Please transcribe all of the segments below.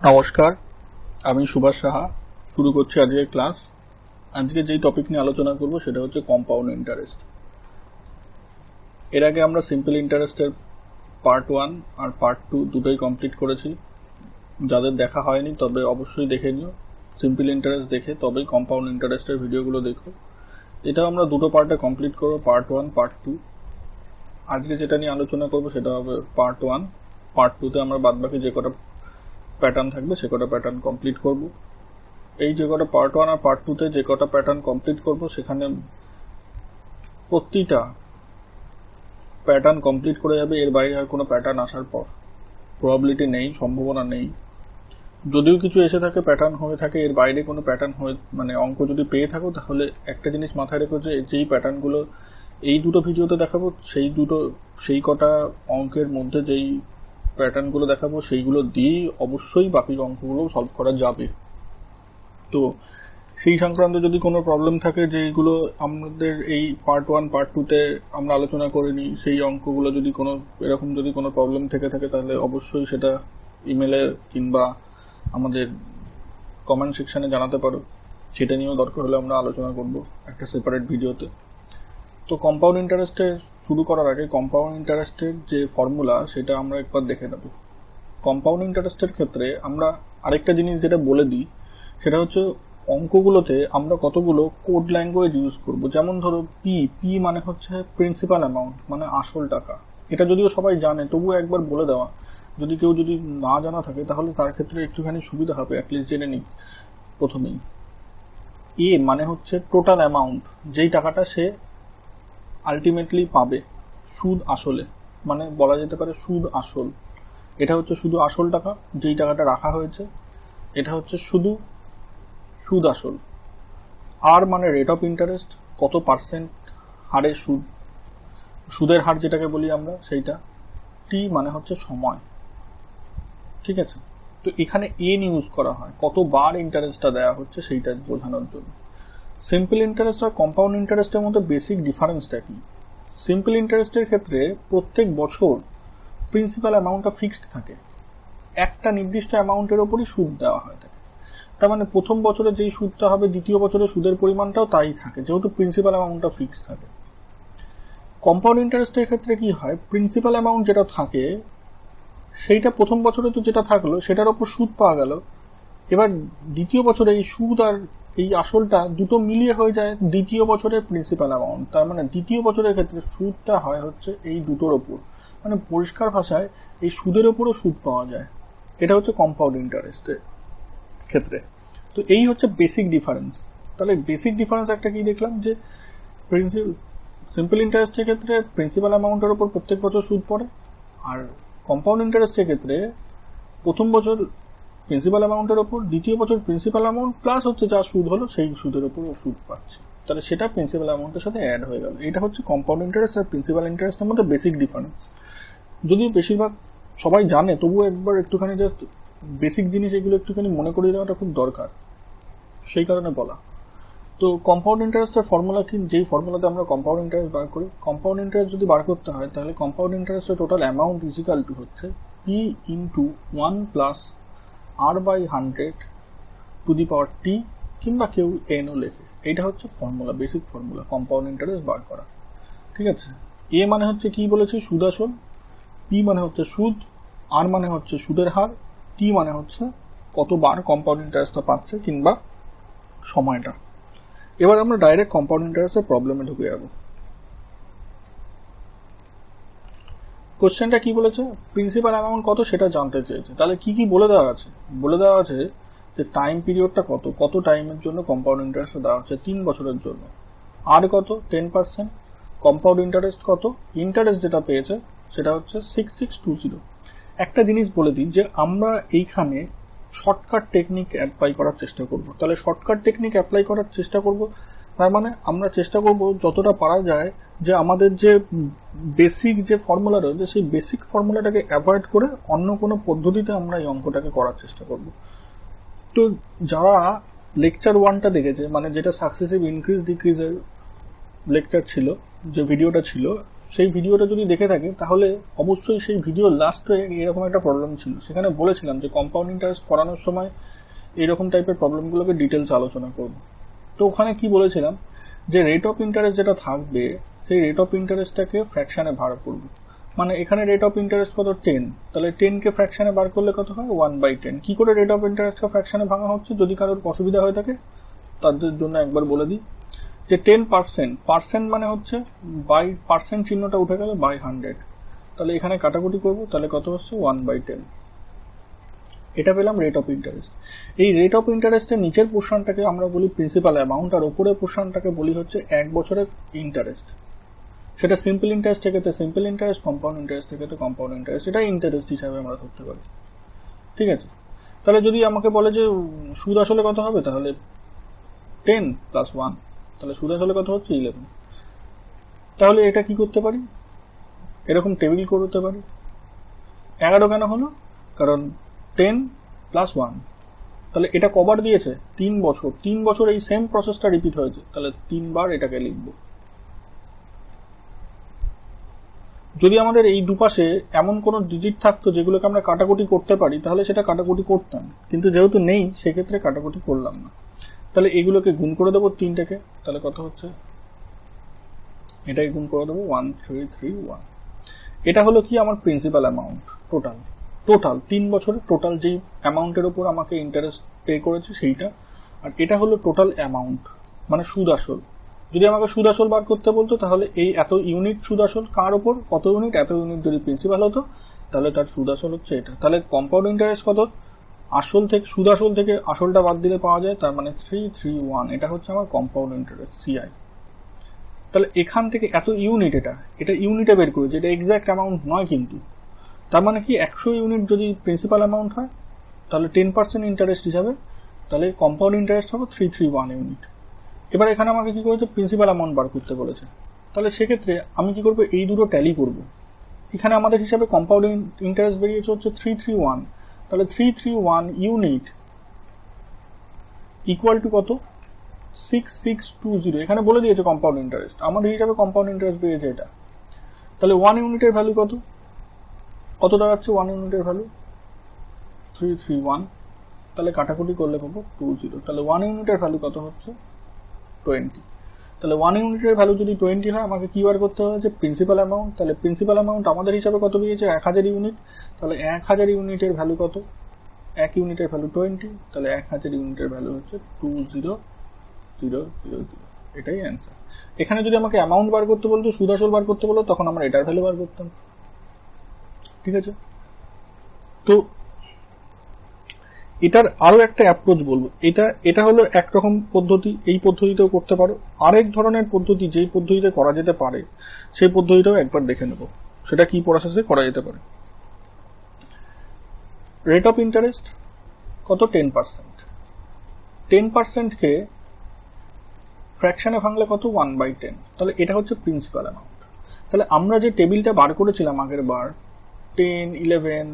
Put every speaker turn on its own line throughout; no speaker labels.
নমস্কার, আমি সুভাষ সাহা। শুরু করছি আজকের ক্লাস। আজকে যেই টপিক নিয়ে আলোচনা করব সেটা হচ্ছে কম্পাউন্ড ইন্টারেস্ট। এর আগে আমরা সিম্পল ইন্টারেস্টের পার্ট 1 আর পার্ট 2 দুটোই কমপ্লিট করেছি। যাদের দেখা হয়নি তবে অবশ্যই দেখে নিও। সিম্পল ইন্টারেস্ট দেখে তবেই কম্পাউন্ড ইন্টারেস্টের ভিডিওগুলো দেখো। এটা আমরা দুটো পার্টে কমপ্লিট করব, পার্ট 1 পার্ট 2। আজকে যেটা নিয়ে আলোচনা করব সেটা হবে পার্ট 1। পার্ট 2তে আমরা বাদবাকি যে কটা প্যাটার্ন থাকবে সে কটা প্যাটার্ন কমপ্লিট করব। এই যে কটা পার্ট 1 আর পার্ট 2তে যে কটা প্যাটার্ন কমপ্লিট করব সেখানে প্রতিটা প্যাটার্ন কমপ্লিট করে যাবে, এর বাইরে আর কোনো প্যাটার্ন আসার পর প্রবাবিলিটি নেই, সম্ভাবনা নেই। যদিও কিছু এসে থাকে, প্যাটার্ন হয়ে থাকে, এর বাইরে কোনো প্যাটার্ন হয়ে মানে অঙ্ক যদি পেয়ে থাকো তাহলে একটা জিনিস মাথায় রেখো যে যেই প্যাটার্নগুলো এই দুটো ভিডিওতে দেখাবো সেই কটা অঙ্কের মধ্যে যেই প্যাটার্নগুলো দেখাবো সেইগুলো দিয়েই অবশ্যই বাকি অঙ্কগুলো সলভ করা যাবে। তো সেই সংক্রান্ত যদি কোনো প্রবলেম থাকে যে এইগুলো আমাদের এই পার্ট 1 পার্ট 2তে আমরা আলোচনা করিনি, সেই অঙ্কগুলো যদি কোনো এরকম যদি কোনো প্রবলেম থেকে থাকে তাহলে অবশ্যই সেটা ইমেলে কিংবা আমাদের কমেন্ট সেকশনে জানাতে পারো। সেটা নিয়েও দরকার হলে আমরা আলোচনা করব একটা সেপারেট ভিডিওতে। তো কম্পাউন্ড ইন্টারেস্টে শুরু করার আগে কম্পাউন্ড ইন্টারেস্টের যে ফর্মুলা সেটা আমরা একবার দেখে নেব। কম্পাউন্ড ইন্টারেস্টের ক্ষেত্রে আমরা আরেকটা জিনিস যেটা বলে দিই সেটা হচ্ছে অঙ্কগুলোতে আমরা কতগুলো কোড ল্যাঙ্গুয়েজ ইউজ করব। যেমন ধরো পি মানে হচ্ছে প্রিন্সিপাল অ্যামাউন্ট, মানে আসল টাকা। এটা যদিও সবাই জানে, তবুও একবার বলে দেওয়া, যদি কেউ যদি না জানা থাকে তাহলে তার ক্ষেত্রে একটুখানি সুবিধা হবে, অ্যাটলিস্ট জেনে নিই প্রথমেই। এ মানে হচ্ছে টোটাল অ্যামাউন্ট, যেই টাকাটা সে আলটিমেটলি পাবে সুদ আসলে, মানে বলা যেতে পারে সুদ আসল। এটা হচ্ছে শুধু আসল টাকা, যেই টাকাটা রাখা হয়েছে, এটা হচ্ছে শুধু সুদ আসল। আর মানে রেট অফ ইন্টারেস্ট, কত পার্সেন্ট হারে সুদ, সুদের হার যেটাকে বলি আমরা সেইটা। টি মানে হচ্ছে সময়, ঠিক আছে। তো এখানে এন ইউজ করা হয় কতবার ইন্টারেস্টটা দেওয়া হচ্ছে সেইটা বোঝানোর জন্য। সিম্পল ইন্টারেস্ট আর কম্পাউন্ড ইন্টারেস্টের মধ্যে বেসিক ডিফারেন্সটা কি? সিম্পল ইন্টারেস্টের ক্ষেত্রে প্রত্যেক বছর প্রিন্সিপাল অ্যামাউন্টটা ফিক্সড থাকে, একটা নির্দিষ্ট অ্যামাউন্টের ওপরই সুদ দেওয়া হয় থাকে। তার মানে প্রথম বছরে যেই সুদটা হবে দ্বিতীয় বছরে সুদের পরিমাণটাও তাই থাকে, যেহেতু প্রিন্সিপাল অ্যামাউন্টটা ফিক্সড থাকে। কম্পাউন্ড ইন্টারেস্টের ক্ষেত্রে কি হয়, প্রিন্সিপাল অ্যামাউন্ট যেটা থাকে সেইটা প্রথম বছরে তো যেটা থাকলো সেটার ওপর সুদ পাওয়া গেল, এবার দ্বিতীয় বছরে এই সুদ আর এই আসলটা দুটো মিলিয়ে হয়ে যায় দ্বিতীয় বছরের প্রিন্সিপাল অ্যামাউন্ট। তার মানে দ্বিতীয় বছরের ক্ষেত্রে সুদটা হয় হচ্ছে এই দুটোর ওপর, মানে পরিষ্কার ভাষায় এই সুদের ওপরও সুদ পাওয়া যায়। এটা হচ্ছে কম্পাউন্ড ইন্টারেস্টের ক্ষেত্রে। তো এই হচ্ছে বেসিক ডিফারেন্স। তাহলে বেসিক ডিফারেন্স একটা কি দেখলাম, যে সিম্পল ইন্টারেস্টের ক্ষেত্রে প্রিন্সিপাল অ্যামাউন্টের উপর প্রত্যেক বছর সুদ পড়ে, আর কম্পাউন্ড ইন্টারেস্টের ক্ষেত্রে প্রথম বছর প্রিন্সিপাল অ্যামাউন্টের ওপর, দ্বিতীয় বছর প্রিন্সিপাল অ্যামাউন্ট প্লাস হচ্ছে যা সুদ হলো সেই সুদের উপর সুদ পাচ্ছে, তাহলে সেটা প্রিন্সিপাল অ্যামাউন্টের সাথে অ্যাড হয়ে গেল। এটা হচ্ছে কম্পাউন্ড ইন্টারেস্ট আর প্রিন্সিপাল ইন্টারেস্টের মধ্যে বেসিক ডিফারেন্স। যদিও বেশিরভাগ সবাই জানে, তবুও একবার একটুখানি জাস্ট বেসিক জিনিস এগুলো একটুখানি মনে করিয়ে দেওয়াটা খুব দরকার, সেই কারণে বলা। তো কম্পাউন্ড ইন্টারেস্টের ফর্মুলা কি, যেই ফর্মুলাতে আমরা কম্পাউন্ড ইন্টারেস্ট বার করি, কম্পাউন্ড ইন্টারেস্ট যদি বার করতে হয় তাহলে কম্পাউন্ড ইন্টারেস্টের টোটাল অ্যামাউন্ট ইজিক্যাল টু হচ্ছে P into 1 plus r/100 to the power T, কিংবা কেউ এনও লেখে। এইটা হচ্ছে formula, basic formula compound interest বার করা, ঠিক আছে। এ মানে হচ্ছে কি বলেছি, সুদ আসল, পি মানে হচ্ছে সুদ, আর মানে হচ্ছে সুদের হার, টি মানে হচ্ছে কতবার কম্পাউন্ড ইন্টারেস্টটা পাচ্ছে কিংবা সময়টা। এবার আমরা ডাইরেক্ট কম্পাউন্ড ইন্টারেস্টের প্রবলেমে ঢুকে যাব। কোশ্চেনটা কি বলেছে, প্রিন্সিপাল অ্যামাউন্ট কত সেটা জানতে চেয়েছে। তাহলে কি কি বলে দেওয়া আছে, বলে দেওয়া আছে যে টাইম পিরিয়ডটা কত, কত টাইমের জন্য কম্পাউন্ড ইন্টারেস্ট দেওয়া হচ্ছে, 3 বছরের জন্য। আর কত, 10%। কম্পাউন্ড ইন্টারেস্ট কত, ইন্টারেস্ট যেটা পেয়েছে সেটা হচ্ছে 6620। একটা জিনিস বলে দিই যে আমরা এইখানে শর্টকাট টেকনিক অ্যাপ্লাই করার চেষ্টা করব। তাহলে শর্টকাট টেকনিক অ্যাপ্লাই করার চেষ্টা করব, তার মানে আমরা চেষ্টা করব যতটা পারা যায় যে আমাদের যে বেসিক যে ফর্মুলা রয়েছে সেই বেসিক ফর্মুলাটাকে অ্যাভয়েড করে অন্য কোনো পদ্ধতিতে আমরা এই অঙ্কটাকে করার চেষ্টা করব। তো যারা লেকচার 1টা দেখেছে, মানে যেটা সাকসেসিভ ইনক্রিজ ডিক্রিজের লেকচার ছিল, যে ভিডিওটা ছিল, সেই ভিডিওটা যদি দেখে থাকে তাহলে অবশ্যই সেই ভিডিওর লাস্টে এরকম একটা প্রবলেম ছিল, সেখানে বলেছিলাম যে কম্পাউন্ড ইন্টারেস্ট করানোর সময় এরকম টাইপের প্রবলেমগুলোকে ডিটেলস আলোচনা করব। তো ওখানে কি বলেছিলাম যে রেট অফ ইন্টারেস্ট যেটা থাকবে সেই রেট অফ ইন্টারেস্টটাকে ফ্র্যাকশনে ভাগ করব। মানে এখানে রেট অফ ইন্টারেস্ট কত 10, তাহলে 10 কে ফ্র্যাকশনে বার করলে কত হয় 1/10। কি করে রেট অফ ইন্টারেস্টকে ফ্র্যাকশনে ভাঙা হচ্ছে, যদি কারোর অসুবিধা হয়ে থাকে তাদের জন্য একবার বলে দিই যে 10%, পার্সেন্ট মানে হচ্ছে বাই, পার্সেন্ট চিহ্নটা উঠে গেল বাই 100, তাহলে এখানে কাটাকুটি করব, তাহলে কত হচ্ছে 1/10। এটা পেলাম রেট অফ ইন্টারেস্ট। এই রেট অফ ইন্টারেস্টের নিচের পোর্শনটাকে আমরা বলি প্রিন্সিপাল অ্যামাউন্ট, আর উপরের পোর্শনটাকে বলি হচ্ছে 1 বছরের ইন্টারেস্ট। সেটা সিম্পল ইন্টারেস্ট থেকে সিম্পল ইন্টারেস্ট, কম্পাউন্ড ইন্টারেস্ট থেকে কম্পাউন্ড ইন্টারেস্ট, এটা ইন্টারেস্ট হিসাবে আমরা ধরতে পারি। ঠিক আছে, তাহলে যদি আমাকে বলে যে সুদ আসলে কত হবে, তাহলে 10 + 1, তাহলে সুদ আসলে কত হচ্ছে 11। তাহলে এটা কি করতে পারি, এরকম টেবিল করতে পারি। 11 কেন হলো, কারণ 10 + 1, তাহলে এটা কবার দিয়েছে 3 বছর, 3 বছর এই সেম প্রসেসটা রিপিট হয়েছে, তাহলে 3 বার এটাকে লিখবো। যদি আমাদের এই দুপাশে এমন কোনো ডিজিট থাকতো যেগুলোকে আমরা কাটাকুটি করতে পারি তাহলে সেটা কাটাকুটি করতাম, কিন্তু যেহেতু নেই সেক্ষেত্রে কাটাকুটি করলাম না। তাহলে এগুলোকে গুণ করে দেবো 3টাকে, তাহলে কত হচ্ছে, এটাই গুণ করে দেবো 1331। এটা হলো কি আমার প্রিন্সিপাল অ্যামাউন্ট, টোটাল 3 বছরের টোটাল যেই অ্যামাউন্টের উপর আমাকে ইন্টারেস্ট পে করেছে সেইটা, আর এটা হলো টোটাল অ্যামাউন্ট মানে সুদ আসল। যদি আমাকে সুদ আসল বার করতে বলতো তাহলে এই এত ইউনিট সুদ আসল কার উপর, কত ইউনিট, এত ইউনিট যদি প্রিন্সিপাল হতো তাহলে তার সুদ আসল হচ্ছে এটা। তাহলে কম্পাউন্ড ইন্টারেস্ট কত, আসল থেকে সুদ আসল থেকে আসলটা বাদ দিলে পাওয়া যায়, তার মানে 331, এটা হচ্ছে আমার কম্পাউন্ড ইন্টারেস্ট সিআই। তাহলে এখান থেকে এত ইউনিট, এটা ইউনিটে বের করেছে, এটা এক্সাক্ট অ্যামাউন্ট নয় কিন্তু। তার মানে কি 100 ইউনিট যদি প্রিন্সিপাল অ্যামাউন্ট হয় তাহলে 10% ইন্টারেস্ট হিসাবে, তাহলে কম্পাউন্ড ইন্টারেস্ট হবে 331 ইউনিট। এবার এখানে আমাকে কি করেছে, প্রিন্সিপাল অ্যামাউন্ট বার করতে বলেছে, তাহলে সেক্ষেত্রে আমি কি করবো, এই দুটো ট্যালি করব। এখানে আমাদের হিসাবে কম্পাউন্ড ইন্টারেস্ট বেরিয়েছে হচ্ছে 331, তাহলে 331 ইউনিট ইকুয়াল টু কত, 6620। এখানে বলে দিয়েছে কম্পাউন্ড ইন্টারেস্ট, আমাদের হিসাবে কম্পাউন্ড ইন্টারেস্ট বেরিয়েছে এটা। তাহলে 1 ইউনিটের ভ্যালু কত দাঁড়াচ্ছে, 1 ইউনিটের ভ্যালু 331, তাহলে কাটাকুটি করলে পাবো 20। তাহলে 1 ইউনিটের ভ্যালু কত হচ্ছে 20। তাহলে 1 ইউনিটের ভ্যালু যদি 20 হয় আমাকে কি বার করতে হবে, যে প্রিন্সিপাল অ্যামাউন্ট। তাহলে প্রিন্সিপাল অ্যামাউন্ট আমাদের হিসাবে কত বেরিয়েছে 1000 ইউনিট, তাহলে 1000 ইউনিটের ভ্যালু কত, 1 ইউনিটের ভ্যালু 20, তাহলে 1000 ইউনিটের ভ্যালু হচ্ছে 20000। এটাই অ্যান্সার। এখানে যদি আমাকে অ্যামাউন্ট বার করতে বলতো, সুদ আসল বার করতে বলতো, তখন আমরা এটার ভ্যালু বার করতাম। ঠিক আছে, তো এটার আরো একটা অ্যাপ্রোচ বলবো, এটা হলো একরকম পদ্ধতি, এই পদ্ধতিতেও করতে পারো। আরেক ধরনের পদ্ধতি যেই পদ্ধতিতে করা যেতে পারে সেই পদ্ধতিটাও একবার দেখে নেব, সেটা কি প্রসেসে করা যেতে পারে। রেট অফ ইন্টারেস্ট কত, 10%। 10% কে ফ্র্যাকশনে ভাঙলে কত, 1/10। তাহলে এটা হচ্ছে প্রিন্সিপাল অ্যামাউন্ট। তাহলে আমরা যে টেবিলটা বার করেছিলাম আগের বার, 10 11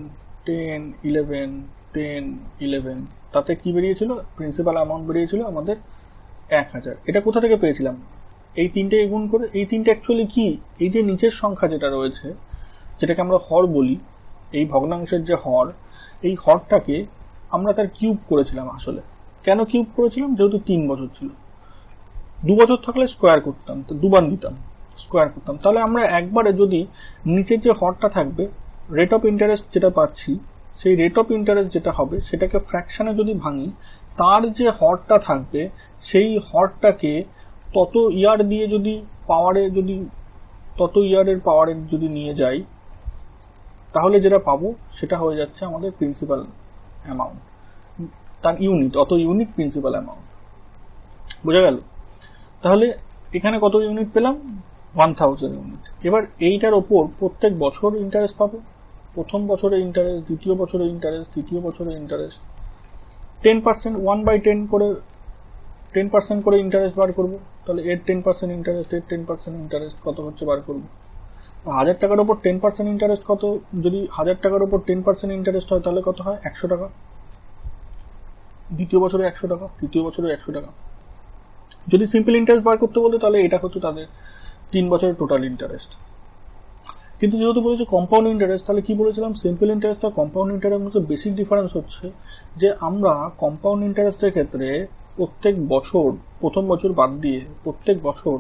10 11 10 11, তাতে কি বেরিয়েছিল, প্রিন্সিপাল অ্যামাউন্ট বেরিয়েছিল আমাদের 1000। এটা কোথা থেকে পেয়েছিলাম, এই তিনটে গুণ করে। এই তিনটে অ্যাকচুয়ালি কি, এই যে নিচের সংখ্যা যেটা রয়েছে যেটাকে আমরা হর বলি, এই ভগ্নাংশের যে হর, এই হরটাকে আমরা তার কিউব করেছিলাম। আসলে কেন কিউব করেছিলাম, যেহেতু 3 বছর ছিল, 2 বছর থাকলে স্কোয়ার করতাম, তো দুবার নিতাম, স্কোয়ার করতাম। তাহলে আমরা একবারে যদি নিচের যে হরটা থাকবে, রেট অফ ইন্টারেস্ট যেটা পাচ্ছি, সেই রেট অফ ইন্টারেস্ট যেটা হবে সেটাকে ফ্র্যাকশনে যদি ভাঙি, তার যে হরটা থাকবে সেই হরটাকে তত ইয়ার দিয়ে যদি পাওয়ারে, যদি তত ইয়ারের পাওয়ারে যদি নিয়ে যাই, তাহলে যেটা পাবো সেটা হয়ে যাচ্ছে আমাদের প্রিন্সিপাল অ্যামাউন্ট, তার ইউনিট, অত ইউনিট প্রিন্সিপাল অ্যামাউন্ট। বোঝা গেল? তাহলে এখানে কত ইউনিট পেলাম, 1000 ইউনিট। এবার এইটার ওপর প্রত্যেক বছর ইন্টারেস্ট পাবো, প্রথম বছরে ইন্টারেস্ট, দ্বিতীয় বছরে ইন্টারেস্ট, তৃতীয় বছরে ইন্টারেস্ট, 10%, 1/10 করে 10% করে ইন্টারেস্ট বার করবো। তাহলে এর 10% ইন্টারেস্ট, এর 10% ইন্টারেস্ট কত হচ্ছে বার করবো। 1000 টাকার উপর 10% ইন্টারেস্ট কত, যদি 1000 টাকার উপর 10% ইন্টারেস্ট হয় তাহলে কত হয়, 100 টাকা। দ্বিতীয় বছরে 100 টাকা, তৃতীয় বছরে 100 টাকা। যদি সিম্পল ইন্টারেস্ট বার করতে বলতো তাহলে এটা হতো তাদের 3 বছরের টোটাল ইন্টারেস্ট। কিন্তু যেহেতু বলেছে কম্পাউন্ড ইন্টারেস্ট, তাহলে কি বলেছিলাম, সিম্পল ইন্টারেস্ট আর কম্পাউন্ড ইন্টারেস্টের মধ্যে বেসিক ডিফারেন্স হচ্ছে যে আমরা কম্পাউন্ড ইন্টারেস্টের ক্ষেত্রে প্রত্যেক বছর, প্রথম বছর বাদ দিয়ে প্রত্যেক বছর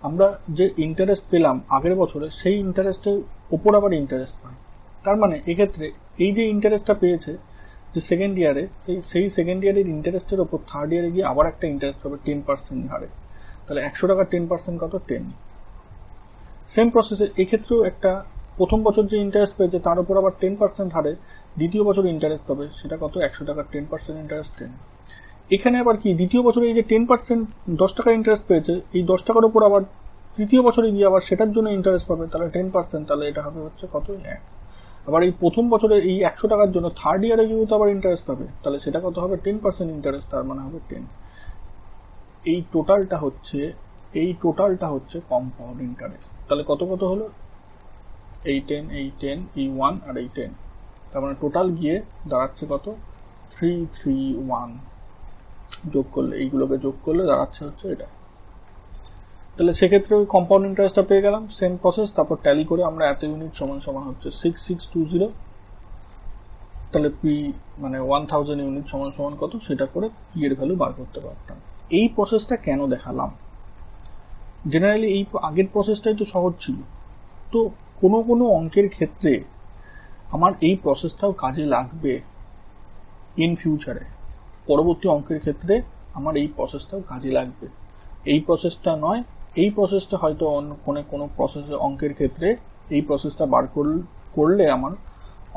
আমরা যে ইন্টারেস্ট পেলাম আগের বছরে, সেই ইন্টারেস্টের উপর আবার ইন্টারেস্ট পাই। তার মানে এক্ষেত্রে এই যে ইন্টারেস্টটা পেয়েছে যে সেকেন্ড ইয়ারে, সেই সেকেন্ড ইয়ারের ইন্টারেস্টের ওপর থার্ড ইয়ারে গিয়ে আবার একটা ইন্টারেস্ট পাবে 10% হারে। তাহলে 100 টাকার 10% কত? 10। সেম প্রসেসে এক্ষেত্রেও একটা প্রথম বছর যে ইন্টারেস্ট পেয়েছে তার উপর আবার 10% হারে দ্বিতীয় বছর ইন্টারেস্ট পাবে, সেটা কত? 100 টাকার 10% ইন্টারেস্ট 10। এখানে আবার কি, দ্বিতীয় বছরে এই যে 10% 10 টাকা ইন্টারেস্ট পেয়েছে, এই 10 টাকার উপর আবার তৃতীয় বছরে গিয়ে আবার সেটার জন্য ইন্টারেস্ট পাবে, তাহলে 10%, তাহলে এটা হবে হচ্ছে কত? 1। আবার এই প্রথম বছরে এই 100 টাকার জন্য থার্ড ইয়ারে গিয়েও তো আবার ইন্টারেস্ট পাবে, তাহলে সেটা কত হবে? 10% ইন্টারেস্ট, তার মানে হবে 10। এই টোটালটা হচ্ছে কম্পাউন্ড ইন্টারেস্ট। তাহলে কত কত হলো? এই 10, এই 10, এই 1 আর এই 10, তার মানে টোটাল গিয়ে দাঁড়াচ্ছে কত? 331। যোগ করলে, এইগুলোকে যোগ করলে দাঁড়াচ্ছে হচ্ছে এটা। তাহলে সেক্ষেত্রে ওই কম্পাউন্ড ইন্টারেস্টটা পেয়ে গেলাম। সেম প্রসেস, তারপর ট্যালি করে আমরা এত ইউনিট সমান সমান হচ্ছে 6620, তাহলে পি মানে 1000 ইউনিট সমান সমান কত, সেটা করে পি এর ভ্যালু বার করতে পারতাম। এই প্রসেসটা কেন দেখালাম? জেনারেলি এই আগের প্রসেসটাই তো সহজ ছিল, তো কোনো কোনো অঙ্কের ক্ষেত্রে আমার এই প্রসেসটাও কাজে লাগবে ইন ফিউচারে। পরবর্তী অঙ্কের ক্ষেত্রে আমার এই প্রসেসটাও কাজে লাগবে। এই প্রসেসটা নয়, এই প্রসেসটা হয়তো কোনো প্রসেসের অঙ্কের ক্ষেত্রে এই প্রসেসটা বার করলে আমার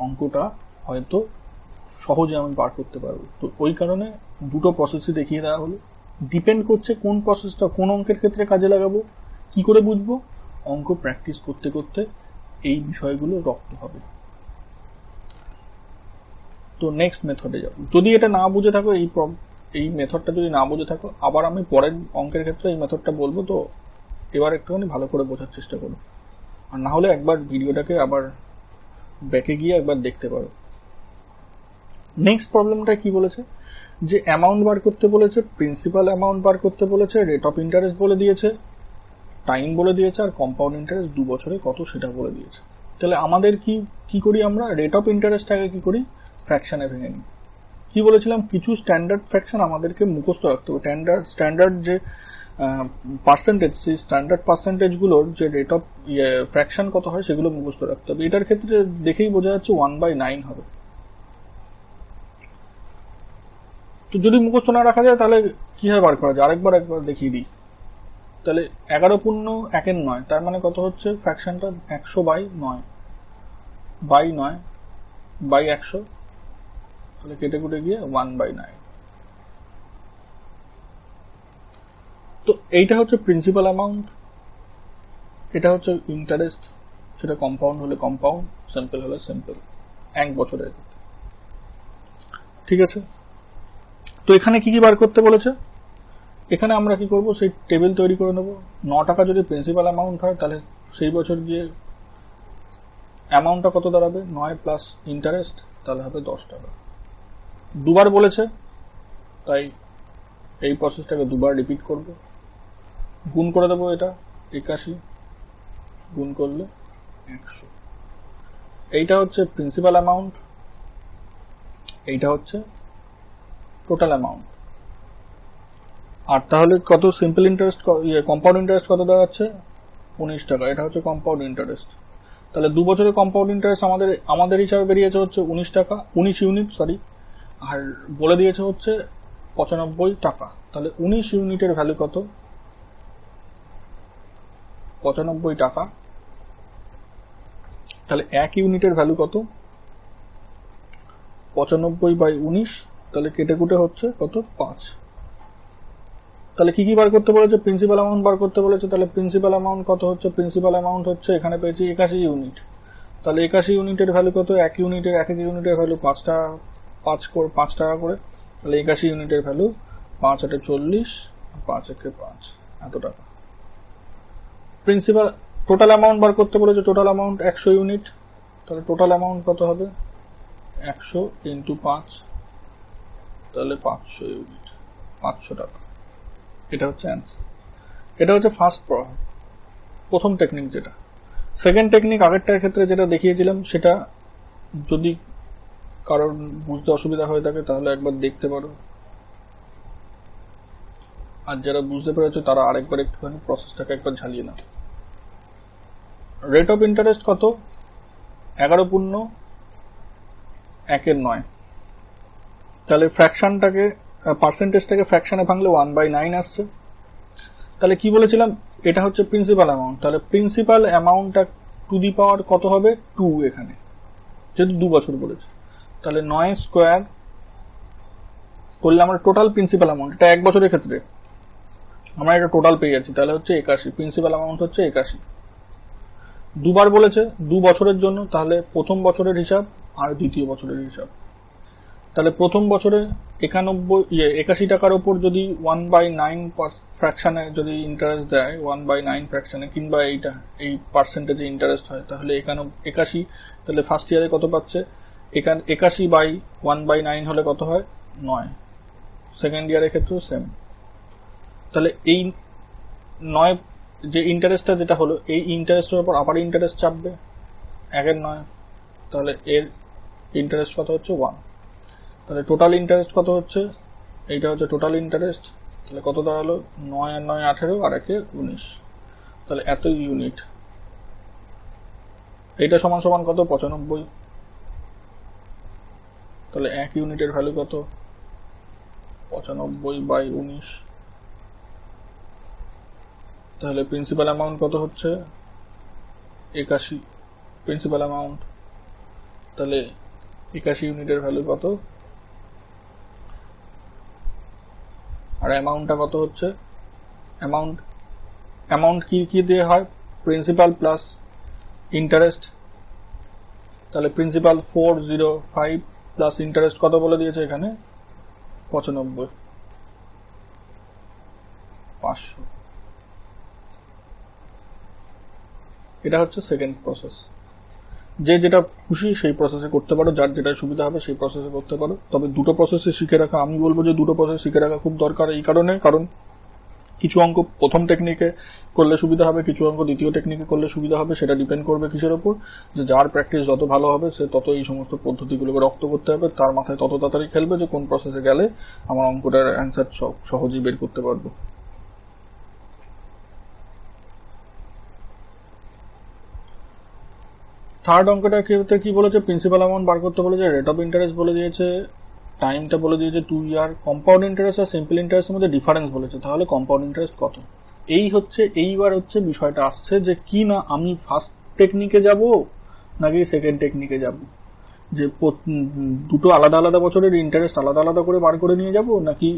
অঙ্কটা হয়তো সহজে আমি বার করতে পারবো। তো ওই কারণে দুটো প্রসেসই দেখিয়ে দেওয়া হলো। ডিপেন্ড করছে কোন প্রসেসটা কোন অঙ্কের ক্ষেত্রে কাজে লাগাবো, কি করে বুঝবো? অঙ্ক প্র্যাকটিস করতে করতে এই বিষয়গুলো রপ্ত হবে। তো নেক্সট মেথডে যাব। যদি এটা না বুঝে থাকো, এই মেথডটা যদি না বুঝে থাকো, আবার আমি পরের অঙ্কের ক্ষেত্রে এই মেথডটা বলবো, তো এবার একটুখানি ভালো করে বোঝার চেষ্টা করো। আর না হলে একবার ভিডিওটাকে আবার ব্যাকে গিয়ে একবার দেখতে পারো। নেক্সট প্রবলেমটা কি বলেছে, যে অ্যামাউন্ট বার করতে বলেছে, প্রিন্সিপাল অ্যামাউন্ট বার করতে বলেছে, রেট অফ ইন্টারেস্ট বলে দিয়েছে, টাইম বলে দিয়েছে, আর কম্পাউন্ড ইন্টারেস্ট 2 বছরে কত সেটা বলে দিয়েছে। তাহলে আমাদের কি করি আমরা? রেট অফ ইন্টারেস্টটাকে কি করি? ফ্র্যাকশনে ভেঙে নিই। কি বলেছিলাম, কিছু স্ট্যান্ডার্ড ফ্র্যাকশন আমাদেরকে মুখস্থ রাখতে হবে। স্ট্যান্ডার্ড যে পার্সেন্টেজ, সেই স্ট্যান্ডার্ড পার্সেন্টেজগুলোর যে রেট অফ ফ্র্যাকশন কত হয় সেগুলো মুখস্থ রাখতে হবে। এটার ক্ষেত্রে দেখেই বোঝা যাচ্ছে 1/9 হবে। তো যদি মুখস্থ না রাখা যায় তাহলে কিভাবে বার করা যায়? একবার দেখিয়ে দিই। তাহলে 11/1/9, তার মানে কত হচ্ছে ফ্র্যাকশনটা? 100/9/100, তাহলে কেটে কুটে গিয়ে 1/9। তো এইটা হচ্ছে প্রিন্সিপাল অ্যামাউন্ট, এটা হচ্ছে ইন্টারেস্ট, সেটা কম্পাউন্ড হলে কম্পাউন্ড, সিম্পল হলে সিম্পল, 1 বছরের। ঠিক আছে, তো এখানে কি বার করতে বলেছে? এখানে আমরা কি করব, সেই টেবিল তৈরি করে নেব। 9 টাকা যদি প্রিন্সিপাল অ্যামাউন্ট হয়, তাহলে সেই বছর গিয়ে অ্যামাউন্টটা কত দাঁড়াবে? 9 প্লাস ইন্টারেস্ট, তাহলে হবে 10 টাকা। দুবার বলেছে, তাই এই প্রসেসটাকে দুবার রিপিট করব। গুণ করে দেবো, এটা 81 গুণ করলে 100। এইটা হচ্ছে প্রিন্সিপাল অ্যামাউন্ট, এইটা হচ্ছে টোটাল অ্যামাউন্ট। আর তাহলে কত সিম্পল ইন্টারেস্ট, কম্পাউন্ড ইন্টারেস্ট কত দাঁড়াচ্ছে? 19 টাকা। এটা হচ্ছে কম্পাউন্ড ইন্টারেস্ট। তাহলে 2 বছরের কম্পাউন্ড ইন্টারেস্ট আমাদের হিসাবে বেরিয়েছে হচ্ছে 19 টাকা, 19 ইউনিট সরি, আর বলে দিয়েছে হচ্ছে 95 টাকা। তাহলে 19 ইউনিটের ভ্যালু কত? 95 টাকা। তাহলে 1 ইউনিটের ভ্যালু কত? 95/19, তাহলে কেটে কুটে হচ্ছে কত? 5। তাহলে কি বার করতে বলেছে? প্রিন্সিপাল অ্যামাউন্ট বার করতে বলেছে। তাহলে প্রিন্সিপাল অ্যামাউন্ট কত হচ্ছে? প্রিন্সিপাল অ্যামাউন্ট হচ্ছে এখানে পেয়েছি 81 ইউনিট। তাহলে 81 ইউনিটের ভ্যালু কত? এক এক ইউনিটের ভ্যালু 5 টাকা করে। তাহলে 81 ইউনিটের ভ্যালু 5 8 40, 5 1 5, এত টাকা। প্রিন্সিপাল টোটাল অ্যামাউন্ট বার করতে বলেছে, টোটাল অ্যামাউন্ট 100 ইউনিট। তাহলে টোটাল অ্যামাউন্ট কত হবে? 100 × 5, তাহলে 500 ইউনিট, 500 টাকা। এটা হচ্ছে অ্যান্সার। এটা হচ্ছে প্রথম টেকনিক যেটা। সেকেন্ড টেকনিক আগেরটার ক্ষেত্রে যেটা দেখিয়েছিলাম সেটা যদি কারোর বুঝতে অসুবিধা হয়ে থাকে তাহলে একবার দেখতে পারো, আর যারা বুঝতে পেরেছো তারা আরেকবার একটুখানি প্রসেসটাকে একবার ঝালিয়ে নাও। রেট অফ ইন্টারেস্ট কত? 11.1/9। তাহলে ফ্র্যাকশনটাকে পার্সেন্টেজটাকে ফ্র্যাকশনে ভাঙলে 1/9 আসছে। তাহলে কি বলেছিলাম, এটা হচ্ছে প্রিন্সিপাল অ্যামাউন্ট। তাহলে প্রিন্সিপাল অ্যামাউন্টটা টু দি পাওয়ার কত হবে? 2 এখানে, যেহেতু 2 বছর বলেছে। তাহলে 9 স্কোয়ার করলে আমরা টোটাল প্রিন্সিপাল অ্যামাউন্ট, এটা 1 বছরের ক্ষেত্রে আমরা এটা টোটাল পেয়ে যাচ্ছি, তাহলে হচ্ছে 81। প্রিন্সিপাল অ্যামাউন্ট হচ্ছে 81। দুবার বলেছে 2 বছরের জন্য, তাহলে প্রথম বছরের হিসাব আর দ্বিতীয় বছরের হিসাব। তাহলে প্রথম বছরে 81 টাকার ওপর যদি 1/9 ফ্র্যাকশনে যদি ইন্টারেস্ট দেয়, 1/9 ফ্র্যাকশনে, কিংবা এই পার্সেন্টেজে ইন্টারেস্ট হয়, তাহলে 81। তাহলে ফার্স্ট ইয়ারে কত পাচ্ছে? 81/1/9 হলে কত হয়? 9। সেকেন্ড ইয়ারের ক্ষেত্রেও সেম। তাহলে এই 9 যে ইন্টারেস্টটা যেটা হলো, এই ইন্টারেস্টের উপর আবার ইন্টারেস্ট চাপবে 1/9। তাহলে এর ইন্টারেস্ট কত হচ্ছে? 1। তাহলে টোটাল ইন্টারেস্ট কত হচ্ছে? এইটা হচ্ছে টোটাল ইন্টারেস্ট। তাহলে কত দাঁড়ালো? 9 আর 9 18, আর 1 19। তাহলে এত ইউনিট। এইটা সমান সমান কত? 95। তাহলে 1 ইউনিটের ভ্যালু কত? 95/19। তাহলে প্রিন্সিপাল অ্যামাউন্ট কত হচ্ছে? 81 প্রিন্সিপাল অ্যামাউন্ট। তাহলে 81 ইউনিটের ভ্যালু কত? আর অ্যামাউন্টটা কত হচ্ছে? অ্যামাউন্ট কি দিয়ে হয়? Principal plus interest. তাহলে প্রিন্সিপাল 405 প্লাস ইন্টারেস্ট কত বলে দিয়েছে এখানে? 95,500। এটা হচ্ছে সেকেন্ড প্রসেস। যে যেটা খুশি সেই প্রসেসে করতে পারো, যার যেটা সুবিধা হবে সেই প্রসেসে করতে পারো। তবে দুটো প্রসেসে শিখে রাখা, আমি বলবো যে দুটো প্রসেস শিখে রাখা খুব দরকার। এই কারণ কিছু অঙ্ক প্রথম টেকনিকে করলে সুবিধা হবে, কিছু অঙ্ক দ্বিতীয় টেকনিকে করলে সুবিধা হবে। সেটা ডিপেন্ড করবে কিসের ওপর? যে যার প্র্যাকটিস যত ভালো হবে সে তত এই সমস্ত পদ্ধতিগুলোকে রপ্ত করতে হবে, তার মাথায় তত তাড়াতাড়ি খেলবে যে কোন প্রসেসে গেলে আমার অঙ্কটার অ্যান্সার সহজেই বের করতে পারবো। থার্ড অঙ্কটার ক্ষেত্রে কি বলেছে? প্রিন্সিপাল অ্যামাউন্ট বার করতে বলেছে, রেট অফ ইন্টারেস্ট বলে দিয়েছে, টাইমটা বলে দিয়েছে 2 ইয়ার, কম্পাউন্ড ইন্টারেস্ট আর সিম্পল ইন্টারেস্টের মধ্যে ডিফারেন্স বলেছে। তাহলে কম্পাউন্ড ইন্টারেস্ট কত? এইবার হচ্ছে বিষয়টা আসছে যে কি না আমি ফার্স্ট টেকনিকে যাব নাকি সেকেন্ড টেকনিকে যাব, যে দুটো আলাদা আলাদা বছরের ইন্টারেস্ট আলাদা আলাদা করে বার করে নিয়ে যাব, নাকি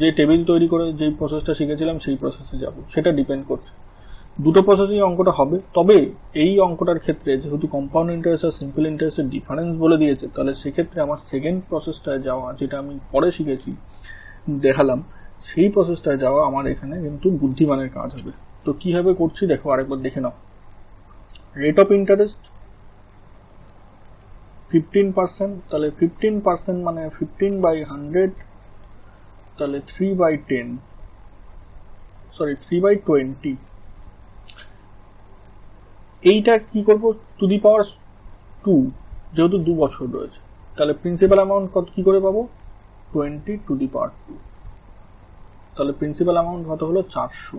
যে টেবিল তৈরি করে যে প্রসেসটা শিখেছিলাম সেই প্রসেসে যাব। সেটা ডিপেন্ড করছে। দুটো প্রসেসেই অঙ্কটা হবে। তবে এই অঙ্কটার ক্ষেত্রে যেহেতু কম্পাউন্ড ইন্টারেস্ট আর সিম্পল ইন্টারেস্টের ডিফারেন্স বলে দিয়েছে, তাহলে সেক্ষেত্রে আমার সেকেন্ড প্রসেসটায় যাওয়া, যেটা আমি পরে শিখেছি দেখালাম, সেই প্রসেসটায় যাওয়া আমার এখানে কিন্তু বুদ্ধিমানের কাজ হবে। তো কিভাবে করছি দেখো, আরেকবার দেখে নাও। রেট অফ ইন্টারেস্ট 15%, তাহলে 15% মানে 15/100, তাহলে 3/20। এইটা কি করব? টু দি পাওয়ার 2, যেহেতু 2 বছর রয়েছে। তাহলে প্রিন্সিপাল অ্যামাউন্ট কত কি করে পাবো? 20 টু দি পাওয়ার 2। তাহলে প্রিন্সিপাল অ্যামাউন্ট কত হলো? 400।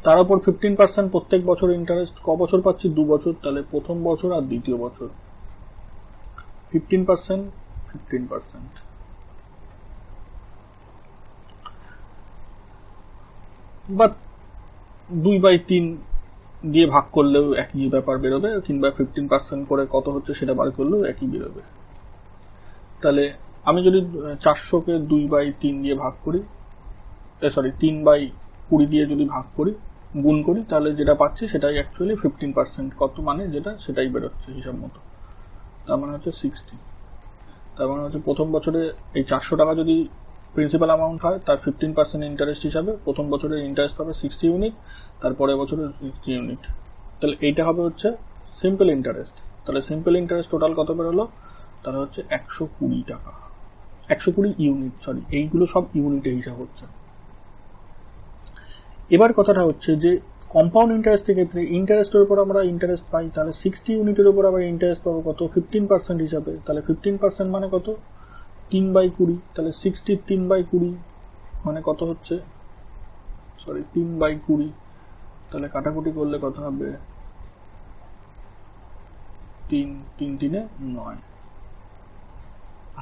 তার উপর 15% প্রত্যেক বছর ইন্টারেস্ট। ক বছর পাচ্ছি? 2 বছর। তাহলে প্রথম বছর আর দ্বিতীয় বছর 15%। বা 2/3 দিয়ে ভাগ করলেও একই ব্যাপার বেরোবে, কিংবা 15% করে কত হচ্ছে সেটা বার করলেও একই বেরোবে। তাহলে আমি যদি 400কে 2/3 দিয়ে ভাগ করি, 3/20 দিয়ে যদি ভাগ করি, গুণ করি, তাহলে যেটা পাচ্ছি সেটাই অ্যাকচুয়ালি 15%। কত মানে যেটা সেটাই বেরোচ্ছে হিসাব মতো। তার মানে হচ্ছে 60। তার মানে হচ্ছে প্রথম বছরে এই 400 টাকা যদি প্রিন্সিপাল অ্যামাউন্ট হয়, তার 15% ইন্টারেস্ট হিসাবে প্রথম বছরের ইন্টারেস্ট পাবে 60 ইউনিট, তারপরের বছরে 60 ইউনিট। তাহলে এইটা হবে হচ্ছে সিম্পল ইন্টারেস্ট। তাহলে সিম্পল ইন্টারেস্ট টোটাল কত বেরোলো? তাহলে হচ্ছে 120 টাকা, 120 ইউনিট। এইগুলো সব ইউনিটে হিসাব হচ্ছে। এবার কথাটা হচ্ছে যে কম্পাউন্ড ইন্টারেস্টের ক্ষেত্রে ইন্টারেস্টের উপর আমরা ইন্টারেস্ট পাই, তাহলে 60 ইউনিটের উপর আবার ইন্টারেস্ট পাবো কত 15% হিসাবে, তাহলে 15% মানে কত 3/20, তাহলে 60 3/20 মানে কত হচ্ছে, সরি 3/20, তাহলে কাটাকুটি করলে কত হবে 3 3 3 9।